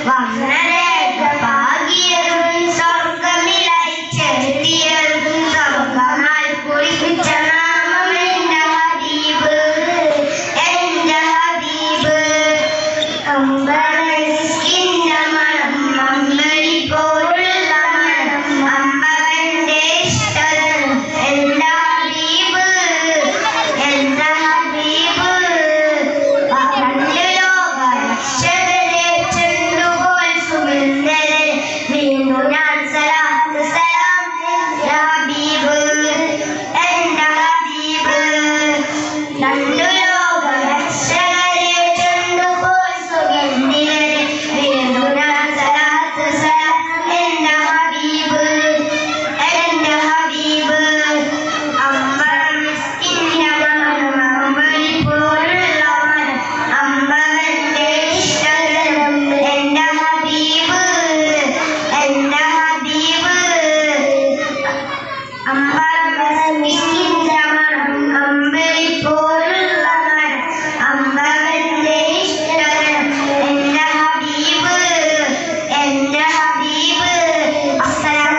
വന്നരേഖ പാകിയതും സ്വർഗമിലായി ചെലുത്തിയതും സ്വർഗമായി കുളിപ്പിച്ച നാമം എന്റെ ഹബീബ്, എന്റെ ഹബീബ്. അമ്പലസ്കിന്റെ മണം, അമ്പലി പോലുള്ള മണം, അമ്പവന്റെ ഇഷ്ടം എന്റെ ഹബീബ്, എന്റെ ഹബീബ്. രണ്ട് ലോക രക്ഷകരെ ചെണ്ടുപോൽ സുന്ദരൻ, വീണ്ടും ഞാൻ സലാത്ത് സലാം എന്റെ ഹബീബ്, എന്റെ ഹബീബ്. രണ്ട് ലോക രക്ഷകരെ ചെണ്ടുപോൽ സുഗന്ധിരൻ, വീണ്ടും ഞാൻ സലാത്ത് സലാം എന്റെ ഹബീബ്, എന്റെ ഹബീബ്. അമ്പലസ്കിന്റെ മണം, അമ്പലി പോലുള്ള മണം, അമ്പവന്റെ ഇഷ്ടം എന്റെ ഹബീബ്, എന്റെ ഹബീബ്. അമ്പലസ്കിന്റെ